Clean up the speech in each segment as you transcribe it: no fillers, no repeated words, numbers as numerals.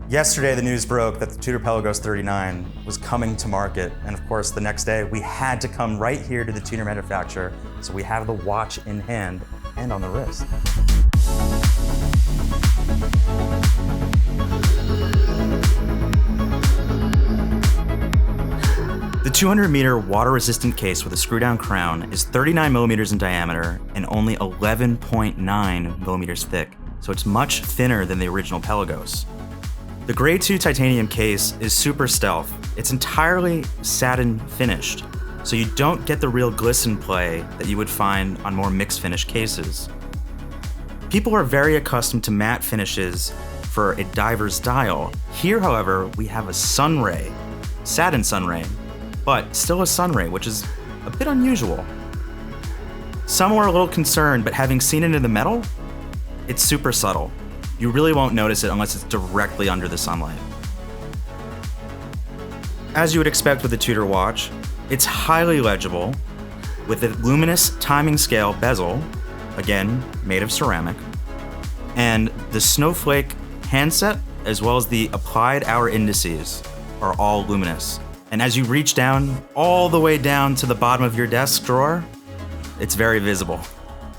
Yesterday, the news broke that the Tudor Pelagos 39 was coming to market, and of course, the next day, we had to come right here to the tuner manufacturer, so we have the watch in hand and on the wrist. The 200-meter water-resistant case with a screw-down crown is 39 millimeters in diameter and only 11.9 millimeters thick, so it's much thinner than the original Pelagos. The Grade 2 titanium case is super stealth. It's entirely satin finished, so you don't get the real glisten play that you would find on more mixed finish cases. People are very accustomed to matte finishes for a diver's dial. Here, however, we have a sunray, satin sunray, but still a sunray, which is a bit unusual. Some were a little concerned, but having seen it in the metal, it's super subtle. You really won't notice it unless it's directly under the sunlight. As you would expect with a Tudor watch, it's highly legible with a luminous timing scale bezel, again, made of ceramic, and the snowflake handset, as well as the applied hour indices, are all luminous. And as you reach down, all the way down to the bottom of your desk drawer, it's very visible.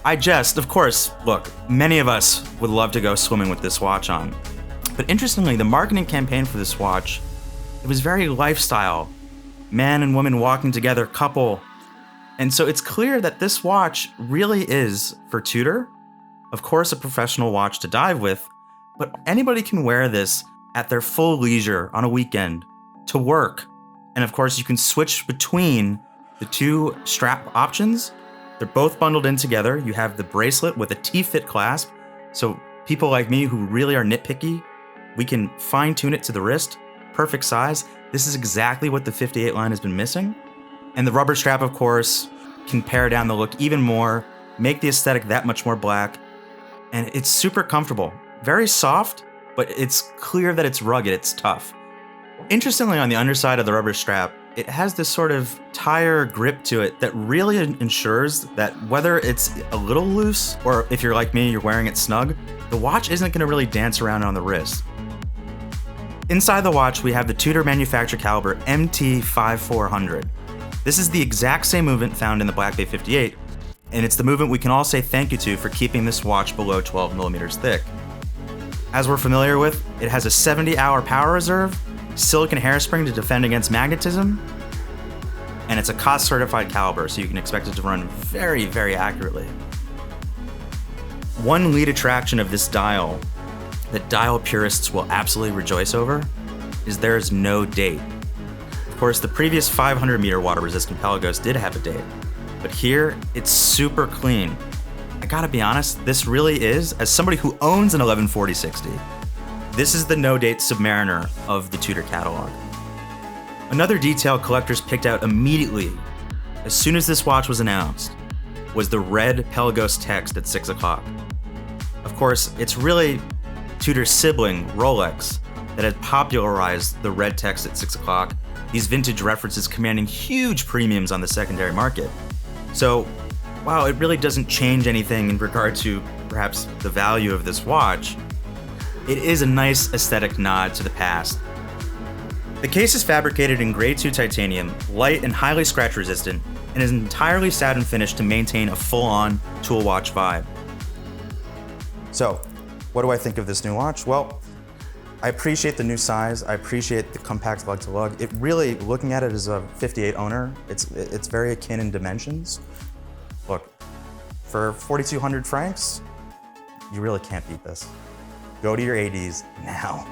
I jest, of course. Look, many of us would love to go swimming with this watch on. But interestingly, the marketing campaign for this watch, it was very lifestyle. Man and woman walking together, couple. And so it's clear that this watch really is, for Tudor, of course a professional watch to dive with, but anybody can wear this at their full leisure on a weekend, to work. And of course you can switch between the two strap options. They're both bundled in together. You have the bracelet with a T-fit clasp, so people like me who really are nitpicky, we can fine-tune it to the wrist, perfect size. This is exactly what the 58 line has been missing. And the rubber strap, of course, can pare down the look even more, make the aesthetic that much more black, and it's super comfortable. Very soft, but it's clear that it's rugged, it's tough. Interestingly, on the underside of the rubber strap, it has this sort of tire grip to it that really ensures that whether it's a little loose or if you're like me, you're wearing it snug, the watch isn't going to really dance around on the wrist. Inside the watch, we have the Tudor manufacturer caliber MT5400. This is the exact same movement found in the Black Bay 58, and it's the movement we can all say thank you to for keeping this watch below 12 millimeters thick. As we're familiar with, it has a 70-hour power reserve, silicon hairspring to defend against magnetism, and it's a COS certified caliber, so you can expect it to run very, very accurately. One lead attraction of this dial that dial purists will absolutely rejoice over is there is no date. Of course, the previous 500-meter water-resistant Pelagos did have a date, but here it's super clean. I gotta be honest, this really is, as somebody who owns an 114060, this is the no-date Submariner of the Tudor catalog. Another detail collectors picked out immediately, as soon as this watch was announced, was the red Pelagos text at 6 o'clock. Of course, it's really Tudor's sibling, Rolex, that had popularized the red text at 6 o'clock, these vintage references commanding huge premiums on the secondary market. So, while it really doesn't change anything in regard to perhaps the value of this watch, it is a nice aesthetic nod to the past. The case is fabricated in Grade 2 titanium, light and highly scratch resistant, and is entirely satin finished to maintain a full-on tool watch vibe. So, what do I think of this new watch? Well, I appreciate the new size, I appreciate the compact lug to lug. It really, looking at it as a 58 owner, it's very akin in dimensions. Look, for 4,200 francs, you really can't beat this. Go to your ADs now.